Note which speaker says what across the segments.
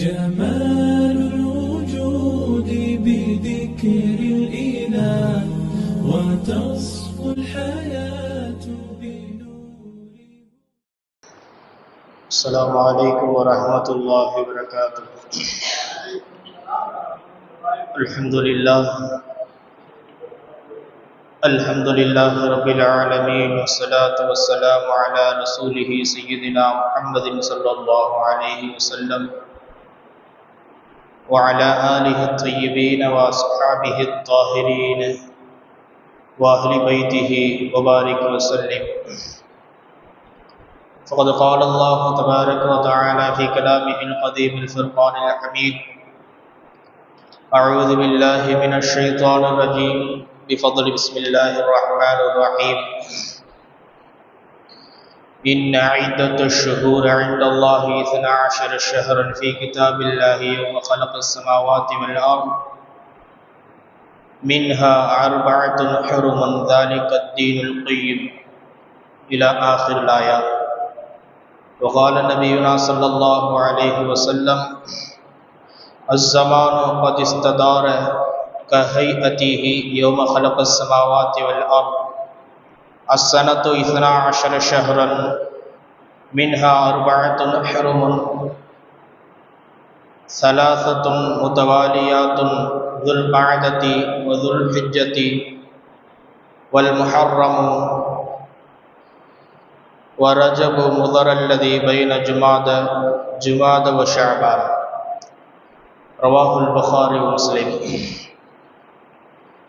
Speaker 1: جمال الوجود بذكر الإله وتصفو الحياة بنور.
Speaker 2: السلام عليكم ورحمة الله وبركاته. الحمد لله رب العالمين، والصلاة والسلام على رسوله سيدنا محمد صلى الله عليه وسلم وعلى آله الطيبين وأصحابه الطاهرين وأهل بيته وبارك وسلم. فقد قال الله تبارك وتعالى في كلامه القديم الفرقان الحميد: أعوذ بالله من الشيطان الرجيم، بفضل بسم الله الرحمن الرحيم. إن عدة الشهور عند الله 12 شهرا في كتاب الله يوم خلق السماوات والأرض منها 4 حرم ذلك الدين القيم إلى آخر الآية. وقال نبينا صلى الله عليه وسلم: الزمان قد استدار كهيئته يوم خلق السماوات والأرض. السنة 12 شهرا منها 4 حرم 3 متواليات ذو القعدة وذو الحجة والمحرم ورجب مضر الذي بين جماد وشعبان. رواه البخاري ومسلم.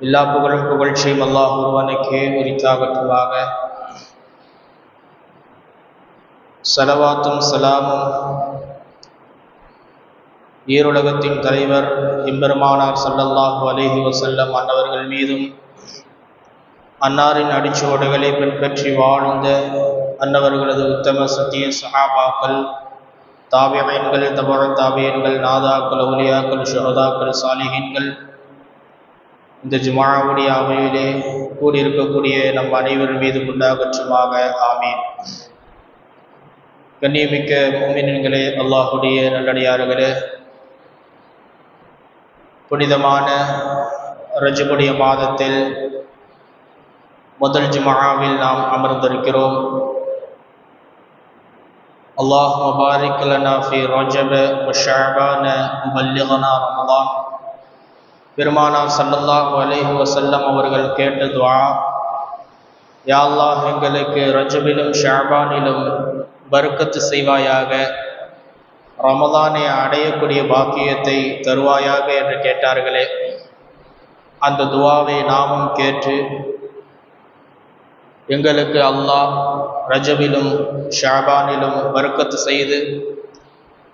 Speaker 2: எல்லா புகழும் புகழ்ச்சியும் அல்லாஹ் ஒருவனுக்கே உரித்தாகட்டுமாக. ஸலவாத்தும் ஸலாமும் ஈருலகத்தின் தலைவர் எம்பெருமானார் ஸல்லல்லாஹு அலைஹி வஸல்லம் அன்னவர்கள் மீதும், அன்னாரின் அடிச்சுவடுகளை பின்பற்றி வாழ்ந்த அன்னவர்களது உத்தம சத்திய சஹாபாக்கள், தாபிஈன்கள், தபஅ தாபிஈன்கள், நாதாக்கள், அவுலியாக்கள், ஷுஹதாக்கள், சாலிஹீன்கள், இந்த ஜும்ஆவுடைய அவையிலே கூடியிருக்கக்கூடிய நம் அனைவர் மீது உண்டாகட்டுமாக. ஆமீன். கண்ணியமிக்க முஃமினீன்களே, அல்லாஹுடைய நல்லடியார்களே, புனிதமான ரஜபுடைய மாதத்தில் முதல் ஜும்ஆவில் நாம் அமர்ந்திருக்கிறோம். அல்லாஹும்ம பாரிக் லனா ஃபீ ரஜப வ ஷஅபான வபல்லிக்னா ரமலான். பெருமானார் ஸல்லல்லாஹு அலைஹி வஸல்லம் அவர்கள் கேட்ட துஆ: யா அல்லாஹ், எங்களுக்கு ரஜபிலும் ஷஅபானிலும் பரக்கத்து செய்வாயாக, ரமலானை அடையக்கூடிய பாக்கியத்தை தருவாயாக என்று கேட்டார்களே, அந்த துஆவை நாமும் கேட்டு எங்களுக்கு அல்லாஹ் ரஜபிலும் ஷஅபானிலும் பரக்கத்து செய்து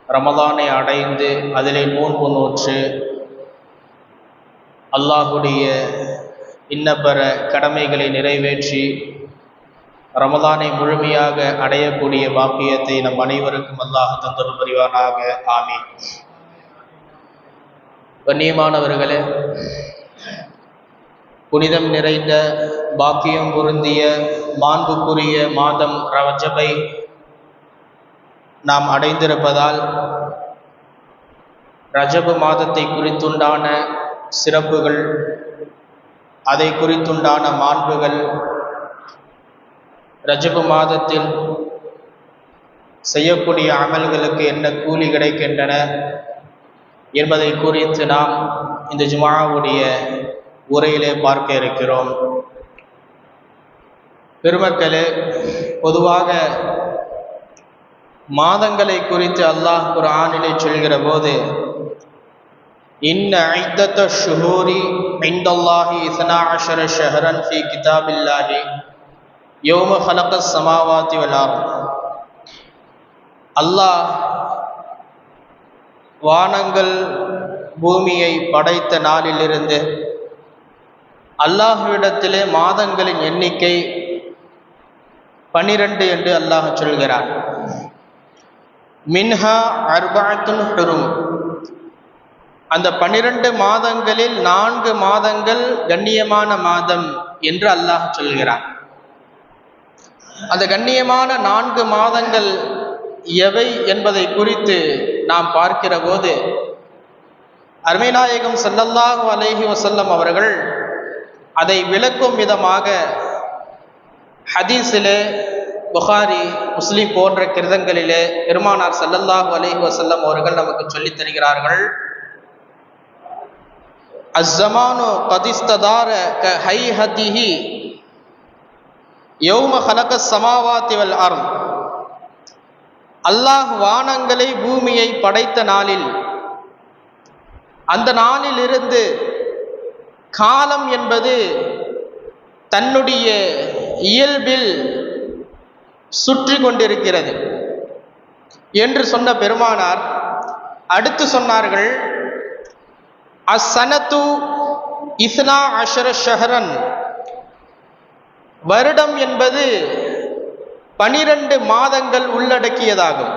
Speaker 2: ரமலானை அடைந்து அதிலே நோன்பு நோற்று அல்லாஹுடைய இன்னப்பெற கடமைகளை நிறைவேற்றி ரமலானை முழுமையாக அடையக்கூடிய பாக்கியத்தை நம் அனைவருக்கும் அல்லாஹ் தந்தருள் புரிவானாக. ஆமீன். கண்ணியமானவர்களே, புனிதம் நிறைந்த பாக்கியம் பொருந்திய மாண்புக்குரிய மாதம் ரஜபை நாம் அடைந்திருப்பதால் ரஜபு மாதத்தை குறித்துண்டான சிறப்புகள், அதை குறித்துண்டான மாண்புகள், ரஜபு மாதத்தில் செய்யக்கூடிய அமல்களுக்கு என்ன கூலி கிடைக்கின்றன என்பதை குறித்து நாம் இந்த ஜும்ஆவுடைய உரையிலே பார்க்க இருக்கிறோம். பெருமக்களே, பொதுவாக மாதங்களை குறித்து அல்லாஹ் குர்ஆனிலே சொல்கிற போது, இன்ன இத்தத்த ஷுஹூரி இன்தல்லாஹி 12 ஷஹரன் ஃபீ கிதாபில்லாஹி யௌம ஹலகஸ் ஸமாவாதி வல் அர்த். அல்லாஹ் வானங்கள் பூமியை படைத்த நாளிலிருந்து அல்லாஹ்விடத்திலே மாதங்களின் எண்ணிக்கை 12 என்று அல்லாஹ் சொல்கிறார். மின்ஹா 4 ஹுரும். அந்த 12 மாதங்களில் 4 மாதங்கள் கண்ணியமான மாதம் என்று அல்லாஹ் சொல்கிறான். அந்த கண்ணியமான 4 மாதங்கள் எவை என்பதை குறித்து நாம் பார்க்கிற போது அருமைநாயகம் ஸல்லல்லாஹு அலைஹி வஸல்லம் அவர்கள் அதை விளக்கும் விதமாக ஹதீஸிலே, புகாரி, முஸ்லிம் போன்ற கிரந்தங்களிலே பெருமானார் ஸல்லல்லாஹு அலைஹி வஸல்லம் அவர்கள் நமக்கு சொல்லித் தருகிறார்கள். அஸ்ஸமானு கதிஸ்ததார க ஹைஹதிஹி யௌம ஹலகஸ் ஸமாவாதி வல் அர்த். அல்லாஹ் வானங்களை பூமியை படைத்த நாளில், அந்த நாளிலிருந்து காலம் என்பது தன்னுடைய இயல்பில் சுற்றி கொண்டிருக்கிறது என்று சொன்ன பெருமானார் அடுத்து சொன்னார்கள், அஸ்ஸனத்து இஸ்னா அஷர ஷஹரன். வருடம் என்பது 12 மாதங்கள் உள்ளடக்கியதாகும்.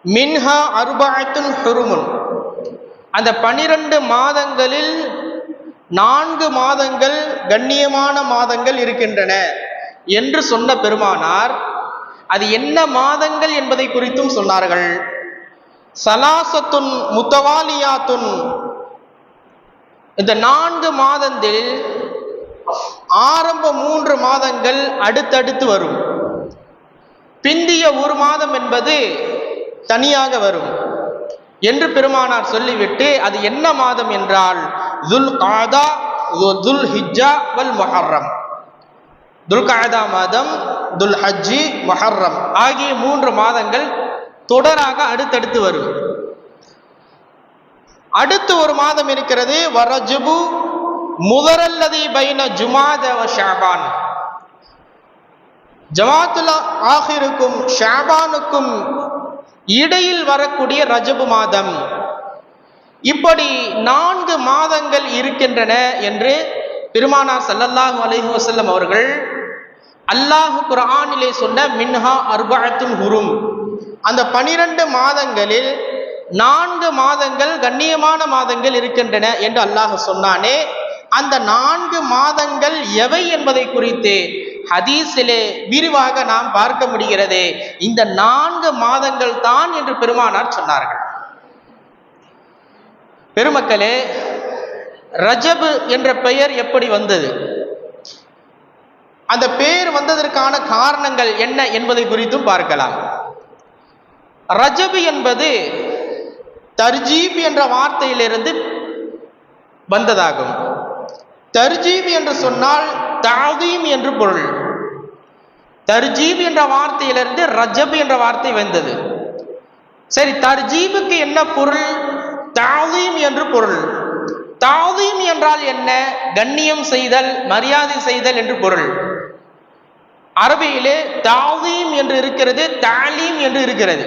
Speaker 2: மின்ஹா அர்பஅத்துன் ஹுருமுன். அந்த 12 மாதங்களில் 4 மாதங்கள் கண்ணியமான மாதங்கள் இருக்கின்றன என்று சொன்ன பெருமானார் அது என்ன மாதங்கள் என்பதை குறித்தும் சொன்னார்கள். சலாசத்துன் முத்தவாலியாத்துன். இந்த 4 மாதத்தில் ஆரம்ப 3 மாதங்கள் அடுத்தடுத்து வரும். பிந்திய 1 மாதம் என்பது தனியாக வரும் என்று பெருமானார் சொல்லிவிட்டு அது என்ன மாதம் என்றால் துல் காதா, துல் ஹிஜ்ஜா வல் முஹர்ரம். துல் காதா மாதம், துல் ஹஜ்ஜி, முஹர்ரம் ஆகிய 3 மாதங்கள் தொடராக அடுத்தடுத்து வரும். அடுத்து 1 மாதம் இருக்கிறது வரஜபு முதரல்லதி பைன ஜுமாத வ ஷஅபான். ஜமாத்துல் ஆஹிருக்கும் ஷஅபானுக்கும் இடையில் வரக்கூடிய ரஜபு மாதம். இப்படி 4 மாதங்கள் இருக்கின்றன என்று பெருமானார் ஸல்லல்லாஹு அலைஹி வஸல்லம் அவர்கள் அல்லாஹ் குர்ஆனிலே சொன்ன மின்ஹா அர்பஅத்துன் ஹுரும், அந்த 12 மாதங்களில் 4 மாதங்கள் கண்ணியமான மாதங்கள் இருக்கின்றன என்று அல்லாஹ் சொன்னானே, அந்த 4 மாதங்கள் எவை என்பதை குறித்து ஹதீஸிலே விரிவாக நாம் பார்க்க முடிகிறது. இந்த 4 மாதங்கள் தான் என்று பெருமானார் சொன்னார்கள். பெருமக்களே, ரஜப் என்ற பெயர் எப்படி வந்தது, அந்த பெயர் வந்ததற்கான காரணங்கள் என்ன என்பதை குறித்தும் பார்க்கலாம். ரஜப் என்பது தர்ஜீப் என்ற வார்த்தையிலிருந்து வந்ததாகும். தர்ஜீப் என்று சொன்னால் தஅதீம் என்று பொருள். தர்ஜீப் என்ற வார்த்தையிலிருந்து ரஜப் என்ற வார்த்தை வந்தது. சரி, தர்ஜீபுக்கு என்ன பொருள்? தஅதீம் என்று பொருள். தஅதீம் என்றால் என்ன? கண்ணியம் செய்தல், மரியாதை செய்தல் என்று பொருள். அரபியிலே தஅதீம் என்று இருக்கிறது, தஅலீம் என்று இருக்கிறது.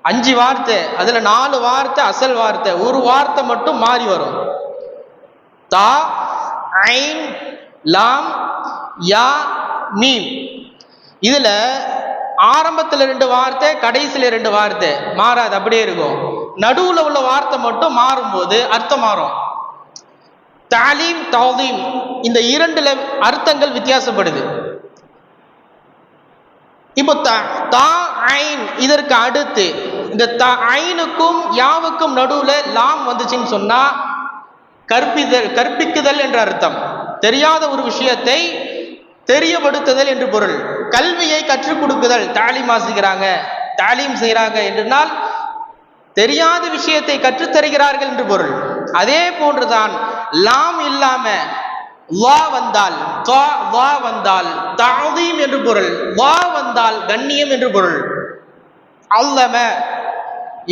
Speaker 2: 5 வார்த்தை, அதுல 4 வார்த்தை அசல் வார்த்தை, ஒரு வார்த்தை மட்டும் மாறி வரும். தா, ஐன், லாம், யா, மீம். இதுல ஆரம்பத்தில் 2 வார்த்தை, கடைசியில் 2 வார்த்தை மாறாது, அப்படியே இருக்கும். நடுவுல உள்ள வார்த்தை மட்டும் மாறும்போது அர்த்தம் மாறும். தாலீம், தௌதீம், இந்த 2 அர்த்தங்கள் வித்தியாசப்படுது. இப்போ தா ஐன், இதற்கு அடுத்து இந்த ஐனுக்கும் யாவுக்கும் நடுவுல லாம் வந்துச்சுன்னு சொன்னா கற்பிக்குதல் என்ற அர்த்தம். தெரியாத ஒரு விஷயத்தை தெரியப்படுத்துதல் என்று பொருள். கல்வியை கற்றுக் கொடுக்குதல், தாலீம் வாசிக்கிறாங்க, தாலீம் செய்கிறாங்க என்றால் தெரியாத விஷயத்தை கற்றுத்தருகிறார்கள் என்று பொருள். அதே போன்றுதான் லாம் இல்லாம வா வந்தால், வா வந்தால் தஅதீம் என்று பொருள், வா வந்தால் கண்ணியம் என்று பொருள். அல்லம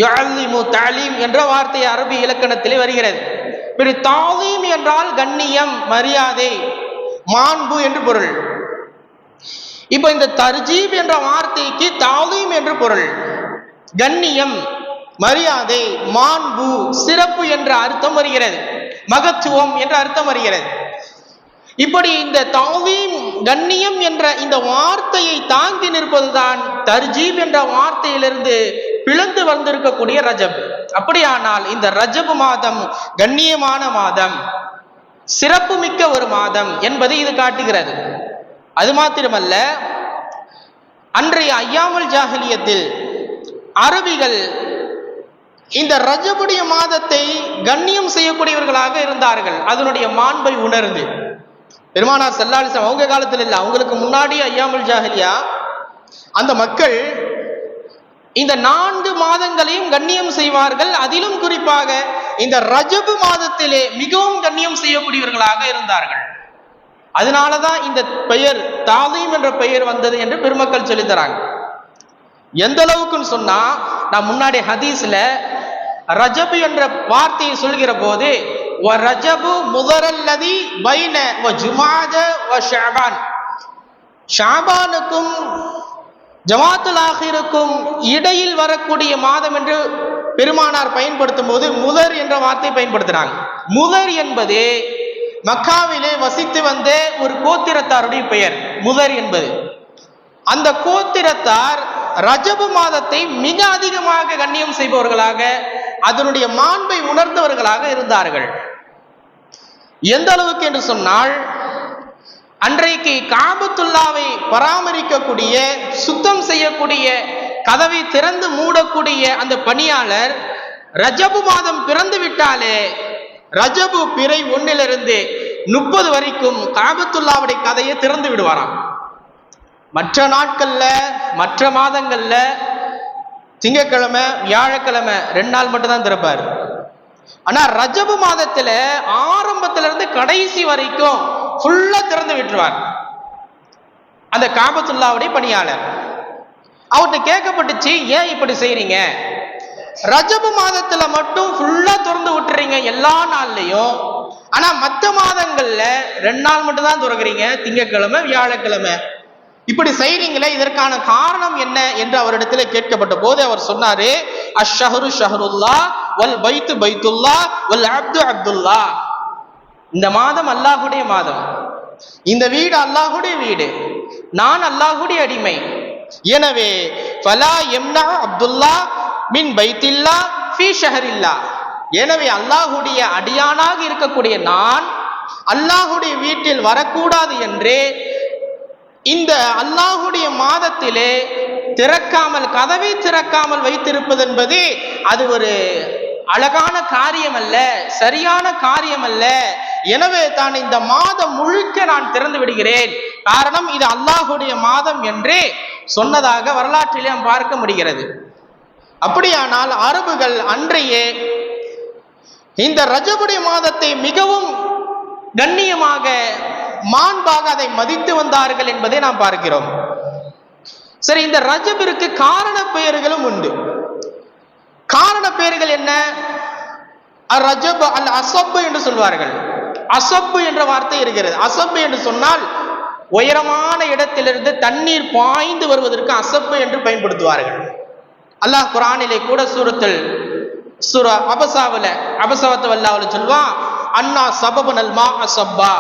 Speaker 2: யுஅல்லிமு தஅலீம் என்ற வார்த்தை அரபி இலக்கணத்திலே வருகிறது. தஅதீம் என்றால் கண்ணியம், மரியாதை, மாண்பு என்று பொருள். இப்ப இந்த தர்ஜீப் என்ற வார்த்தைக்கு தஅதீம் என்று பொருள். கண்ணியம், மரியாதை, மாண்பு, சிறப்பு என்ற அர்த்தம் வருகிறது, மகத்துவம் என்ற அர்த்தம் வருகிறது. இப்படி இந்த தஅதீம், கண்ணியம் என்ற இந்த வார்த்தையை தாங்கி நிற்பதுதான் தர்ஜீப் என்ற வார்த்தையிலிருந்து பிளந்து வந்திருக்கக்கூடிய ரஜப். அப்படியானால் இந்த ரஜப் மாதம் கண்ணியமான மாதம், சிறப்பு மிக்க ஒரு மாதம் என்பதை இது காட்டுகிறது. அது மாத்திரமல்ல, அன்றைய ஐயாமுல் ஜாஹிலியத்தில் அரபிகள் இந்த ரஜபுடைய மாதத்தை கண்ணியம் செய்யக்கூடியவர்களாக இருந்தார்கள். அதனுடைய மாண்பை உணர்ந்து பெருமானார் ஸல்லல்லாஹு அலைஹி வஸல்லம் அவங்க காலத்தில் இல்லை, அவங்களுக்கு முன்னாடி ஐயாமுல் ஜாஹிலியா அந்த மக்கள் இந்த 4 மாதங்களையும் கண்ணியம் செய்வார்கள். அதிலும் குறிப்பாக இந்த ரஜபு மாதத்திலே மிகவும் கண்ணியம் செய்யக்கூடியவர்களாக இருந்தார்கள். அதனாலதான் இந்த பெயர் தாலீம் என்ற பெயர் வந்தது என்று பெருமக்கள் சொல்லி தராங்க. எந்த அளவுக்குன்னு சொன்னா, நான் முன்னாடி ஹதீஸ்ல ரஜபு என்ற வார்த்தையை சொல்கிற போது ரஜபு முதரல்லதி பைன ஜுமாத ஷஅபான், ஷஅபானுக்கும் ஜமாத்துல் ஆகிருக்கும் இடையில் வரக்கூடிய மாதம் என்று பெருமானார் பயன்படுத்தும் போது முதர் என்ற வார்த்தை பயன்படுத்துறாங்க. முதர் என்பது மக்காவிலே வசித்து வந்த ஒரு கோத்திரத்தாருடைய பெயர் முதர் என்பது. அந்த கோத்திரத்தார் ரஜபு மாதத்தை மிக அதிகமாக கண்ணியம் செய்பவர்களாக, அதனுடைய மாண்பை உணர்ந்தவர்களாக இருந்தார்கள். எந்த அளவுக்கு என்று சொன்னால், அன்றைக்கு காபத்துல்லாவை பராமரிக்கக்கூடிய, சுத்தம் செய்யக்கூடிய, கதவை திறந்து மூடக்கூடிய அந்த பணியாளர் ரஜபு மாதம் பிறந்து விட்டாலே ரஜபு பிறை 1 to 30 வரைக்கும் காபத்துல்லாவுடைய கதையை திறந்து விடுவாராம். மற்ற நாட்கள்ல, மற்ற மாதங்கள்ல திங்கட்கிழமை வியாழக்கிழமை 2 நாள் மட்டும்தான் திறப்பார். ஆனா ரஜபு மாதத்துல ஆரம்பத்துல இருந்து கடைசி வரைக்கும் ஃபுல்லா திறந்து விட்டுருவார் அந்த காபத்துல்லாவுடைய பணியாளர். அவர்கிட்ட கேட்கப்பட்டுச்சு, ஏன் இப்படி செய்றீங்க? ரஜபு மாதத்துல மட்டும் ஃபுல்லா திறந்து விட்டுறீங்க எல்லா நாள்லயும், ஆனா மற்ற மாதங்கள்ல 2 நாள் மட்டும் தான் திறக்கிறீங்க, திங்கட்கிழமை வியாழக்கிழமை. இப்படி செய்றீங்களே, இதற்கான காரணம் என்ன என்று அவரிடத்துல கேட்கப்பட்ட போது அவர் சொன்னாரு, அஷ்ஷஹரு ஷஹருல்லா வல் பைத்து பைத்துல்லா வல் அப்து அப்துல்லா. இந்த மாதம் அல்லாஹுடைய மாதம், இந்த வீடு அல்லாஹுடைய வீடு, நான் அல்லாஹுடைய அடிமை. எனவே ஃபலா யம்னா அப்துல்லா மின் பைத்தில்லா ஃபீ ஷஹரில்லா. எனவே அல்லாஹுடைய அடியானாக இருக்கக்கூடிய நான் அல்லாஹுடைய வீட்டில் வரக்கூடாது என்று இந்த அல்லாஹுடைய மாதத்திலே திறக்காமல், கதவை திறக்காமல் வைத்திருப்பது என்பது அது ஒரு அழகான காரியம் அல்ல, சரியான காரியம் அல்ல. எனவே தான் இந்த மாதம் முழுக்க நான் திறந்து விடுகிறேன், காரணம் இது அல்லாஹுடைய மாதம் என்று சொன்னதாக வரலாற்றிலே நாம் பார்க்க முடிகிறது. அப்படியானால் அரபுகள் அன்றையே இந்த ரஜபுடைய மாதத்தை மிகவும் கண்ணியமாக, மாண்பாக அதை மதித்து வந்தார்கள் என்பதை நாம் பார்க்கிறோம். சரி, இந்த ரஜபிற்கு காரண பெயர்களும் உண்டு. காரண பெயர்கள் என்ன? ரஜப் அல் அசப் என்று சொல்வார்கள். அசப் என்ற வார்த்தை இருக்கிறது. அசப் என்று சொன்னால் உயரமான இடத்திலிருந்து தண்ணீர் பாய்ந்து வருவதற்கு அசப் என்று பயன்படுத்துவார்கள். அல்லாஹ் குர்ஆனிலே கூட சூரா அபஸாவத்து வல்லாஹ் சொல்வான், அன்னா சபபனல் மா அசப்பா,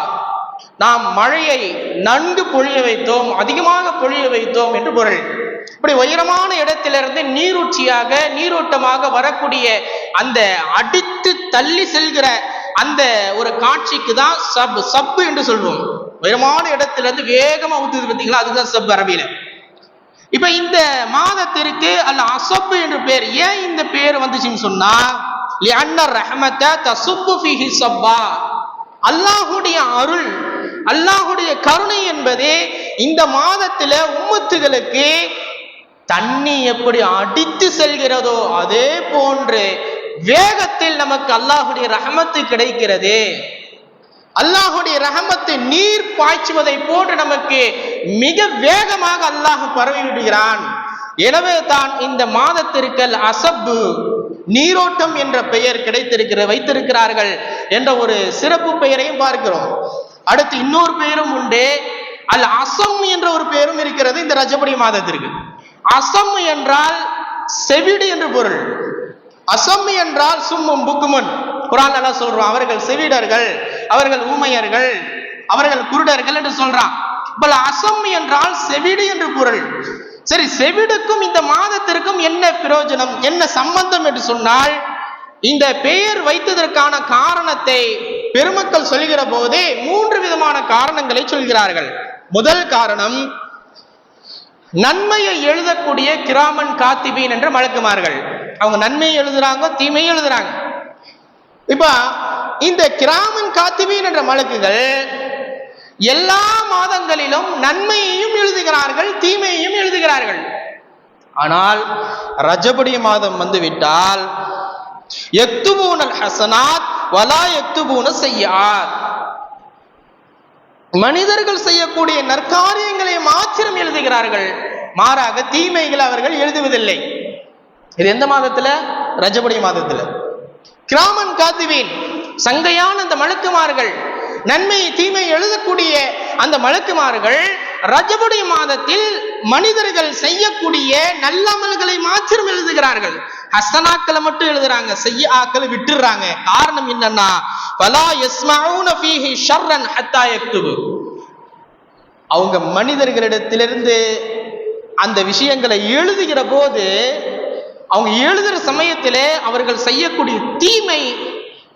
Speaker 2: நாம் மழையை நன்கு பொழிய வைத்தோம், அதிகமாக பொழிய வைத்தோம் என்று பொருள். இப்படி உயரமான இடத்திலிருந்து நீரூற்றியாக, நீரோட்டமாக வரக்கூடிய அந்த அடித்து தள்ளி செல்கிற அந்த ஒரு காட்சிக்கு தான் சப் என்று சொல்வோம். உயரமான இடத்திலிருந்து வேகமா ஊத்துது பார்த்தீங்களா, அதுதான் சப் அரபியில. இப்ப இந்த மாதத்திற்கு அல்ல அசப் என்று பேர். ஏன் இந்த பேர் வந்துச்சுன்னு சொன்னா, லிஅன்ன ரஹ்மத தசுப்பு ஃபீஹி சப்பா, அல்லாஹுடைய அருள், அல்லாஹுடைய கருணை என்பது இந்த மாதத்துல உம்மத்துகளுக்கு தண்ணி எப்படி அடித்து செல்கிறதோ அதே போன்று வேகத்தில் நமக்கு அல்லாஹுடைய ரஹமத்து கிடைக்கிறது. அல்லாஹுடைய ரஹமத்து நீர் பாய்ச்சுவதை போன்று நமக்கு மிக வேகமாக அல்லாஹ் பரவி விடுகிறான். எனவே தான் இந்த மாதத்திற்கு அசப்பு, நீரோட்டம் என்ற பெயர் வைத்திருக்கிறார்கள் என்ற ஒரு சிறப்பு பெயரையும் பார்க்கிறோம். அடுத்து இன்னொரு பெயரும் உண்டு, அல் அசம் என்ற ஒரு பெயரும் இருக்கிறது இந்த ரஜபுடைய மாதத்திற்கு. அசம் என்றால் செவிடு என்று பொருள். அசம் என்றால் சும்மும் புக்குமன். குர்ஆன் அல்லாஹ் சொல்றான், அவர்கள் செவிடர்கள், அவர்கள் ஊமையர்கள், அவர்கள் குருடர்கள் என்று சொல்றான். அசம் என்றால் செவிடு என்று பொருள். சரி, செவிடுக்கும் இந்த மாதத்திற்கும் என்ன பிரயோஜனம், என்ன சம்பந்தம் என்று சொன்னால், இந்த பெயர் வைத்ததற்கான காரணத்தை பெருமக்கள் சொல்கிற போதே 3 விதமான காரணங்களை சொல்கிறார்கள். முதல் காரணம், நன்மையை எழுதக்கூடிய கிராமன் காத்திபீன் என்ற மலக்குமார்கள். அவங்க நன்மையை எழுதுறாங்க, தீமையை எழுதுறாங்க. இப்ப இந்த கிராமன் காத்திபீன் என்ற மலக்குகள் எல்லா மாதங்களிலும் நன்மையையும் எழுதுகிறார்கள், தீமையையும் எழுதுகிறார்கள். ஆனால் ரஜபுடைய மாதம் வந்துவிட்டால் யக்துபூனல் ஹஸனாத் வலா யக்துபூன ஸய்யிஆத், மனிதர்கள் செய்யக்கூடிய நற்காரியங்களை மாத்திரம் எழுதுகிறார்கள், மாறாக தீமைகளை அவர்கள் எழுதுவதில்லை. இது எந்த மாதத்துல? ரஜபுடைய மாதத்துல. கிராமன் காத்திபீன் சங்கையான அந்த மலக்குமார்கள், நன்மை தீமை எழுதக்கூடிய அந்த மலக்குமார்கள் ரஜபுடைய மாதத்தில் மனிதர்கள் செய்யக்கூடிய நல்லமல்களை மாத்திரம் எழுதுகிறார்கள். ஹஸனாக்களை மட்டும் எழுதுறாங்க, ஸய்யிஆக்களை விட்டுறாங்க. காரணம் என்னன்னா, வலா யஸ்மஊன ஃபீஹி ஷர்ரன் ஹத்தா யக்துபு, அவங்க மனிதர்களிடத்திலிருந்து அந்த விஷயங்களை எழுதுகிற போது, அவங்க எழுதுகிற சமயத்திலே அவர்கள் செய்யக்கூடிய தீமை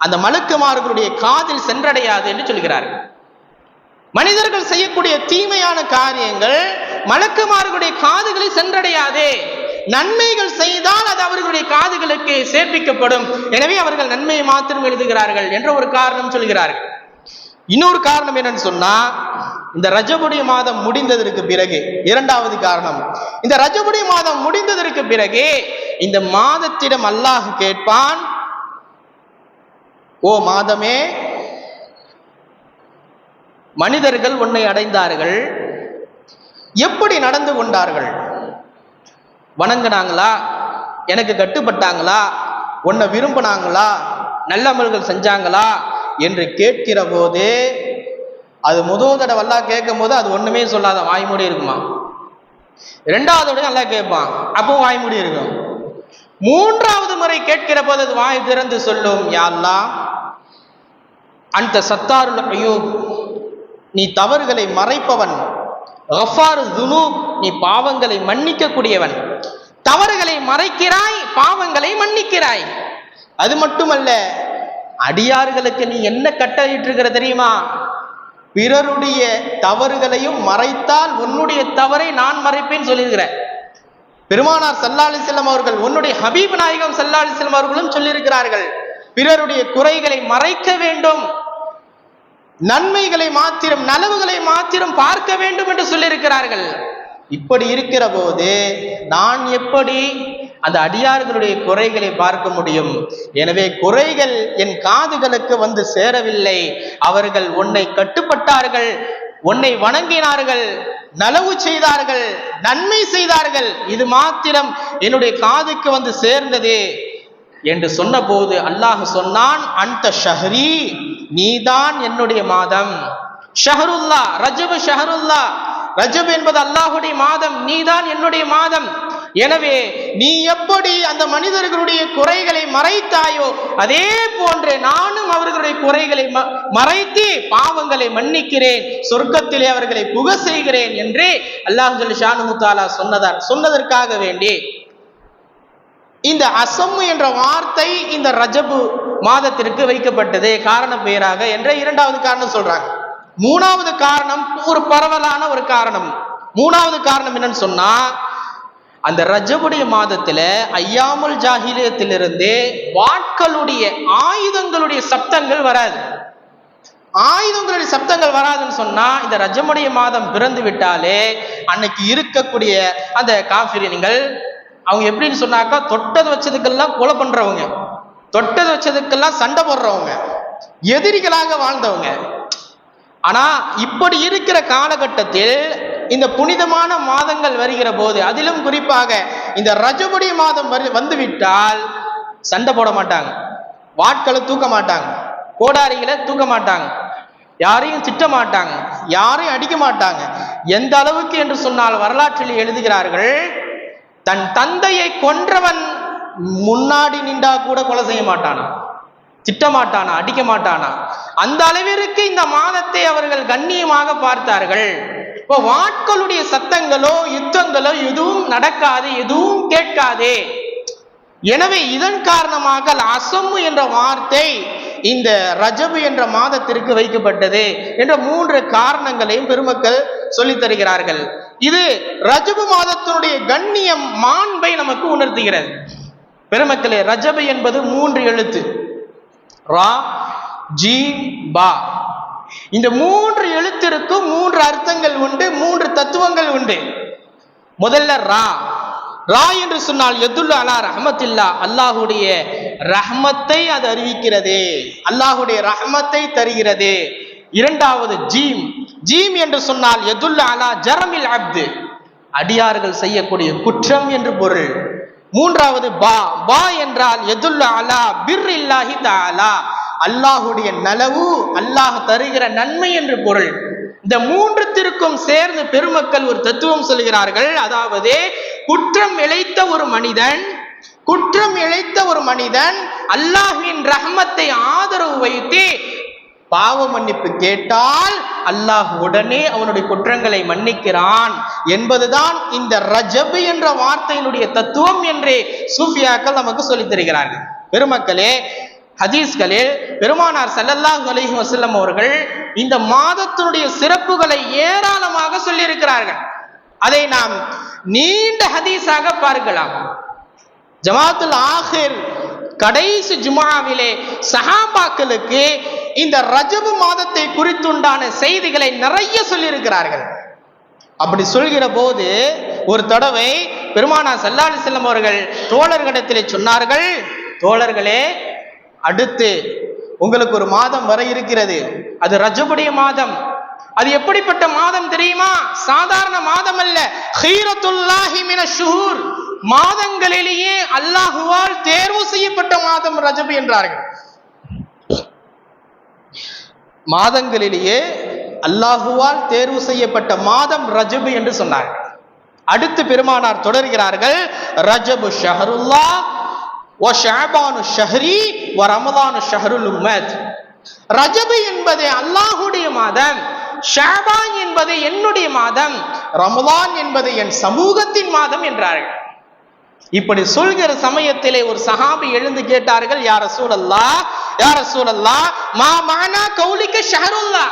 Speaker 2: அந்த மலக்குமார்களுடைய காதில் சென்றடையாது என்று சொல்கிறார்கள். மனிதர்கள் செய்யக்கூடிய தீமையான காரியங்கள் மலக்குமார்களுடைய காதுகளை சென்றடையாது. நன்மைகள் செய்தால் அது அவர்களுடைய காதுகளுக்கு சேர்ப்பிக்கப்படும். எனவே அவர்கள் நன்மையை மாத்திரம் எழுதுகிறார்கள் என்ற ஒரு காரணம் சொல்கிறார்கள். இன்னொரு காரணம் என்னன்னு சொன்னா, இந்த ரஜபுடைய மாதம் முடிந்ததற்கு பிறகு, இரண்டாவது காரணம், இந்த ரஜபுடைய மாதம் முடிந்ததற்கு பிறகு இந்த மாதத்திடம் அல்லாஹ் கேட்பான், ஓ மாதமே, மனிதர்கள் உன்னை அடைந்தார்கள், எப்படி நடந்து கொண்டார்கள்? வணங்கினாங்களா? எனக்கு கட்டுப்பட்டாங்களா? உன்னை விரும்பினாங்களா? நல்லமல்கள் செஞ்சாங்களா என்று கேட்கிற போது, அது முதல் தடவை அல்லாஹ் கேட்கும் போது அது ஒண்ணுமே சொல்லாத வாய்மூடி இருக்குமா. இரண்டாவது அல்லாஹ் கேட்பான், அப்போ வாய்மூடி இருக்கும். மூன்றாவது முறை கேட்கிற போது அது வாய் திறந்து சொல்லும், யா அல்லாஹ் அன்த சத்தாருல் அய்யூப், நீ தவறுகளை மறைப்பவன், கஃபாரு துனூப், நீ பாவங்களை மன்னிக்க கூடியவன். தவறுகளை மறைக்கிறாய், பாவங்களை மன்னிக்கிறாய். அது மட்டுமல்ல, அடியார்களுக்கு நீ என்ன கட்டளையிட்டு இருக்கிற தெரியுமா? பிறருடைய தவறுகளையும் மறைத்தால் உன்னுடைய தவறை நான் மறைப்பேன் சொல்லியிருக்கிற பெருமானார் ஸல்லல்லாஹு அலைஹி வஸல்லம் அவர்கள், உன்னுடைய ஹபீப் நாயகம் ஸல்லல்லாஹு அலைஹி வஸல்லம் அவர்களும் சொல்லியிருக்கிறார்கள், பிறருடைய குறைகளை மறைக்க வேண்டும், நன்மைகளை மாத்திரம் நலவுகளை மாத்திரம் பார்க்க வேண்டும் என்று சொல்லியிருக்கிறார்கள். இப்படி இருக்கிற போது நான் எப்படி அந்த அடியார்களுடைய குறைகளை பார்க்க முடியும்? எனவே குறைகள் என் காதுகளுக்கு வந்து சேரவில்லை. அவர்கள் உன்னை கட்டுப்பட்டார்கள், உன்னை வணங்கினார்கள், நலவு செய்தார்கள், நன்மை செய்தார்கள், இது மாத்திரம் என்னுடைய காதுக்கு வந்து சேர்ந்தது என்று சொன்ன போது அல்லாஹ் சொன்னான், அன்த ஷஹ்ரி, நீதான் என்னுடைய மாதம். ஷஹருல்லா, ரஜபு ஷஹருல்லா, ரஜப் என்பது அல்லாஹுடைய மாதம், நீதான் என்னுடைய மாதம். எனவே நீ எப்படி அந்த மனிதர்களுடைய குறைகளை மறைத்தாயோ அதே போன்று நானும் அவர்களுடைய குறைகளை மறைத்து பாவங்களை மன்னிக்கிறேன், சொர்க்கத்திலே அவர்களை புக செய்கிறேன் என்று அல்லாஹ் ஜல்ல ஷானுஹு தஆலா சொன்னதற்காக வேண்டி இந்த அசம்மு என்ற வார்த்தை இந்த ரஜபு மாதத்திற்கு வைக்கப்பட்டது காரண பெயராக என்ற இரண்டாவது காரணம் சொல்றாங்க. மூணாவது காரணம் ஒரு பரவலான ஒரு காரணம். மூணாவது காரணம் என்னன்னு சொன்னா, அந்த ரஜபுடைய மாதத்துல ஐயாமுல் ஜாஹிலியத்திலிருந்து வாட்களுடைய ஆயுதங்களுடைய சப்தங்கள் வராது. ஆயுதங்களுடைய சப்தங்கள் வராதுன்னு சொன்னா, இந்த ரஜபுடைய மாதம் பிறந்து விட்டாலே அன்னைக்கு இருக்கக்கூடிய அந்த காஃபிரின்கள் அவங்க எப்படின்னு சொன்னாக்கா, தொட்டது வச்சதுக்கெல்லாம் கொலை பண்றவங்க, தொட்டது வச்சதுக்கெல்லாம் சண்டை போடுறவங்க, எதிரிகளாக வாழ்ந்தவங்க. ஆனா இப்படி இருக்கிற காலகட்டத்தில் இந்த புனிதமான மாதங்கள் வருகிற போது, அதிலும் குறிப்பாக இந்த ரஜபுடைய மாதம் வந்துவிட்டால் சண்டை போட மாட்டாங்க, வாட்களை தூக்க மாட்டாங்க, கோடாரிகளை தூக்க மாட்டாங்க, யாரையும் திட்ட மாட்டாங்க, யாரையும் அடிக்க மாட்டாங்க. எந்த அளவுக்கு என்று சொன்னால் வரலாற்றில் எழுதுகிறார்கள், தன் தந்தையை கொன்றவன் முன்னாடி நின்றா கூட கொலை செய்ய மாட்டானா, திட்ட மாட்டானா, அடிக்க மாட்டானா. அந்த அளவிற்கு இந்த மாதத்தை அவர்கள் கண்ணியமாக பார்த்தார்கள். இப்போ வாட்களுடைய சத்தங்களோ யுத்தங்களோ எதுவும் நடக்காது, எதுவும் கேட்காதே. எனவே இதன் காரணமாக அசம்மு என்ற வார்த்தை இந்த ரஜபு என்ற மாதத்திற்கு வைக்கப்பட்டது என்ற மூன்று காரணங்களையும் பெருமக்கள் சொல்லித் தருகிறார்கள். இது ரஜபு மாதத்தினுடைய கண்ணியம் மாண்பை நமக்கு உணர்த்துகிறது. பெருமக்களே, ரஜபு என்பது 3 எழுத்து, ரா ஜீம் பா. இந்த 3 எழுத்திற்கு 3 அர்த்தங்கள் உண்டு, 3 தத்துவங்கள் உண்டு. முதல்ல ரா. ரா என்று சொன்னால் யதுல்லு அலா ரஹ்மத்தில்லா, அல்லாஹுடைய ரஹ்மத்தை அது அறிவிக்கிறது, அல்லாஹுடைய ரஹ்மத்தை தருகிறது. இரண்டாவது ஜீம். ஜீம் என்று சொன்னால் யதுல்லு அலா ஜரமில் அப்து, அடியார்கள் செய்யக்கூடிய குற்றம் என்று பொருள். மூன்றாவது பா. பா என்றால் யதுல்லு அலா பிர்ரில்லாஹி தஆலா, அல்லாஹுடைய நலவு, அல்லாஹ் தருகிற நன்மை என்று பொருள். இந்த 3த்திற்கும் சேர்ந்து பெருமக்கள் ஒரு தத்துவம் சொல்கிறார்கள். அதாவது குற்றம் இழைத்த ஒரு மனிதன் அல்லாஹ்வின் ரஹ்மத்தை ஆதரவு வைத்து பாவ மன்னிப்பு கேட்டால் அல்லாஹ் உடனே அவனுடைய குற்றங்களை மன்னிக்கிறான் என்பதுதான் இந்த ரஜப் என்ற வார்த்தையினுடைய தத்துவம் என்று சூஃபியாக்கள் நமக்கு சொல்லித் தருகிறார்கள். பெருமக்களே, ஹதீஸ்களில் பெருமானார் ஸல்லல்லாஹு அலைஹி வஸல்லம் அவர்கள் இந்த மாதத்தினுடைய சிறப்புகளை ஏராளமாக சொல்லியிருக்கிறார்கள். அதை நாம் நீண்ட ஹதீஸாக பார்க்கலாம். ஜமாத்துல் ஆஹிர் கடைசி ஜுமாவிலே சஹாபாக்களுக்கு இந்த ரஜபு மாதத்தை குறித்துண்டான செய்திகளை நிறைய சொல்லியிருக்கிறார்கள். அப்படி சொல்கிற போது ஒரு தடவை பெருமானார் ஸல்லல்லாஹு அலைஹி வஸல்லம் அவர்கள் தோழர்களிடத்திலே சொன்னார்கள், தோழர்களே, அடுத்து உங்களுக்கு ஒரு மாதம் வர இருக்கிறது, அது ரஜபுடைய மாதம். அது எப்படிப்பட்ட மாதம் தெரியுமா? சாதாரண மாதம் அல்ல, ஹீரத்துல்லாஹி மினஷ் ஷுஹூர், மாதங்களிலேயே அல்லாஹுவால் தேர்வு செய்யப்பட்ட மாதம் ரஜப் என்றார்கள். மாதங்களிலேயே அல்லாஹுவால் தேர்வு செய்யப்பட்ட மாதம் ரஜப் என்று சொன்னார்கள். அடுத்து பெருமானார் தொடர்கிறார்கள், ரஜபு ஷஹருல்லாஹ் வ ஷஅபானு ஷஹ்ரி வ ரமலானு ஷஹ்ருல் உம்மத். ரஜப் என்பது அல்லாஹுடைய மாதம், ஷஅபான் என்பது என்னுடைய மாதம், ரமலான் என்பது என் சமூகத்தின் மாதம் என்றார்கள். இப்படி சொல்கிற சமயத்திலே ஒரு சஹாபி எழுந்து கேட்டார்கள், யா ரசூலல்லாஹ், யா ரசூலல்லாஹ், மா மானா கௌலிக ஷஹருல்லாஹ்,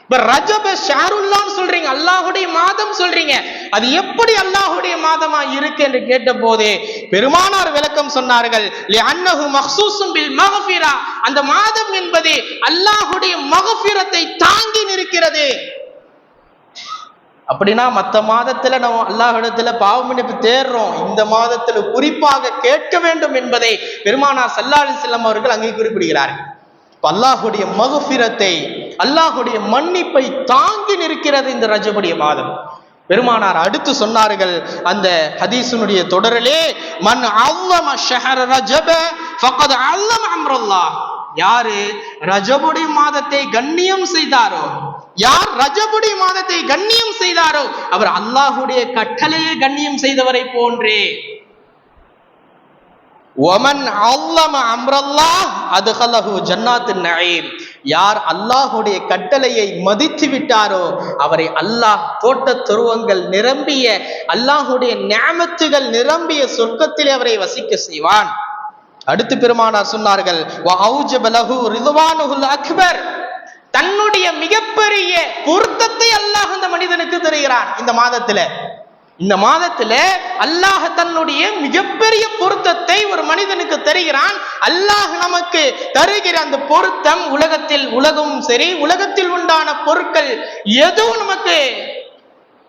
Speaker 2: இப்ப ரஜப் ஷஹருல்லாஹ் சொல்றீங்க, அல்லாஹ்வுடைய மாதம் சொல்றீங்க, அது எப்படி அல்லாஹ்வுடைய மாதமா இருக்கு என்று கேட்டபோது பெருமானார் விளக்கம் சொன்னார்கள், லிஅன்னஹு மக்சூஸும் பில் மக்ஃபிரா, அந்த மாதம் என்பது அல்லாஹ்வுடைய மக்ஃபிரத்தை தாங்கி நிற்கிறது. அப்படின்னா மற்ற மாதத்துல நம்ம அல்லாஹ்விடத்துல பாவ மன்னிப்பு தேடுறோம், இந்த மாதத்துல குறிப்பாக கேட்க வேண்டும் என்பதை பெருமானார் ஸல்லல்லாஹு அலைஹி வஸல்லம் அவர்கள் அங்கே குறிப்பிடுகிறார்கள். அல்லாஹ்வுடைய மக்ஃபிரத்தை, அல்லாஹ்வுடைய மன்னிப்பை தாங்கி நிற்கிறது இந்த ரஜபுடைய மாதம். பெருமானார் அடுத்து சொன்னார்கள் அந்த ஹதீஸினுடைய தொடரிலே, மன் அவ்வம ஷஹர ரஜப ஃபகத் அல்லம அம்ரல்லாஹ், யாரு ரஜபுடைய மாதத்தை கண்ணியம் செய்தாரோ, யார் ரஜபுடைய மாதத்தை கண்ணியம் செய்தாரோ அவர் அல்லாஹ்வுடைய கட்டளையை கண்ணியம் செய்தவரை போன்றே. வமன் அல்லம அம்ரல்லாஹ் அத்கலஹு ஜன்னாத்துன் நஈம், யார் அல்லாஹ்வுடைய கட்டளையை மதித்து விட்டாரோ அவரை அல்லாஹ் தோட்ட துருவங்கள் நிரம்பிய, அல்லாஹ்வுடைய நிஅமத்துகள் நிரம்பிய சொர்க்கத்திலே அவரை வசிக்க செய்வான். அடுத்து பெருமானார் சொன்னார்கள், வ அவுஜப லஹு ரிதுவானுல் அக்பர், தன்னுடைய மிகப்பெரிய பொருத்தத்தை அல்லாஹ் அந்த மனிதனுக்கு தருகிறான். இந்த மாதத்துல அல்லாஹ் தன்னுடைய மிகப்பெரிய பொருத்தத்தை ஒரு மனிதனுக்கு தருகிறான். அல்லாஹ் நமக்கு தருகிற அந்த பொருத்தம் உலகமும் சரி, உலகத்தில் உண்டான பொருட்கள் எதுவும் நமக்கு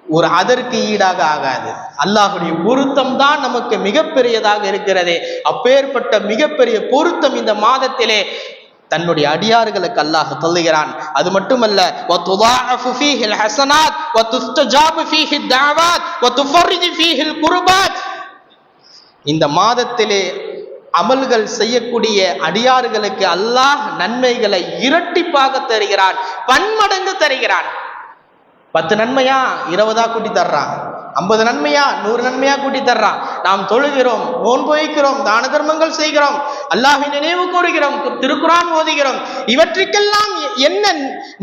Speaker 2: ஒரு அதற்கு ஈடாக ஆகாது. அல்லாஹுடைய பொருத்தம் தான் நமக்கு மிகப்பெரியதாக இருக்கிறது. அப்பேற்பட்ட மிகப்பெரிய பொருத்தம் இந்த மாதத்திலே தன்னுடைய அடியார்களுக்கு அல்லாஹ் தருகிறான். அது மட்டுமல்ல, வதுதாஅஃபு ஃபீஹில் ஹஸனாத் வதுஸ்தஜாபு ஃபீஹித் தஅவாத் வதுஃபர்ரிஜு ஃபீஹில் குர்பாத், இந்த மாதத்திலே அமல்கள் செய்யக்கூடிய அடியார்களுக்கு அல்லாஹ் நன்மைகளை இரட்டிப்பாக தருகிறான், பன்மடங்கு தருகிறான். 10 நன்மையா 20 கூட்டி தர்றான், 50 நன்மையா 100 நன்மையா கூட்டி தர்றான். நாம் தொழுகிறோம், நோன்பு வைக்கிறோம், தான தர்மங்கள் செய்கிறோம், அல்லாஹ்வை நினைவு கூறுகிறோம், திருக்குர்ஆன் ஓதுகிறோம், இவற்றுக்கெல்லாம் என்ன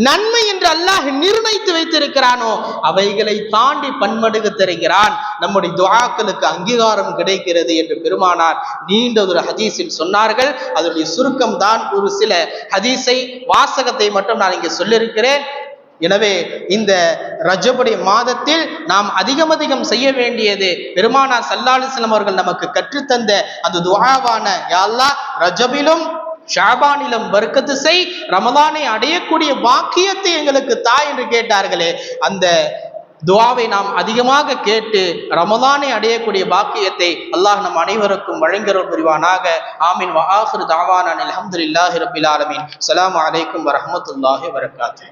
Speaker 2: நன்மை என்று அல்லாஹ் நிர்ணயித்து வைத்திருக்கிறானோ அவைகளை தாண்டி பன்மடங்கு தருகிறான். நம்முடைய துஆக்களுக்கு அங்கீகாரம் கிடைக்கிறது என்று பெருமானார் நீண்ட ஒரு ஹதீஸில் சொன்னார்கள். அதனுடைய சுருக்கம் தான் ஒரு சில ஹதீஸை, வாசகத்தை மட்டும் நான் இங்கே சொல்லியிருக்கிறேன். எனவே இந்த ரஜபுடைய மாதத்தில் நாம் அதிகம் செய்ய வேண்டியது பெருமானார் ஸல்லல்லாஹு அலைஹி வஸல்லம் அவர்கள் நமக்கு கற்றுத்தந்த அந்த துஆவான யா அல்லாஹ் ரஜபிலும் ஷாபானிலும் பர்க்கத்து செய், ரமலானை அடையக்கூடிய பாக்கியத்தை எங்களுக்கு தா என்று கேட்டார்களே, அந்த துஆவை நாம் அதிகமாக கேட்டு ரமலானை அடையக்கூடிய பாக்கியத்தை அல்லாஹ் நம் அனைவருக்கும் வழங்குகிறோம் புரிவானாக. ஆமீன். வ ஆகிரு தஅவானா அல்ஹம்துலில்லாஹி ரப்பில் ஆலமீன். ஸலாமு அலைக்கும் வரஹ்மத்துல்லாஹி வபரகாத்துஹு.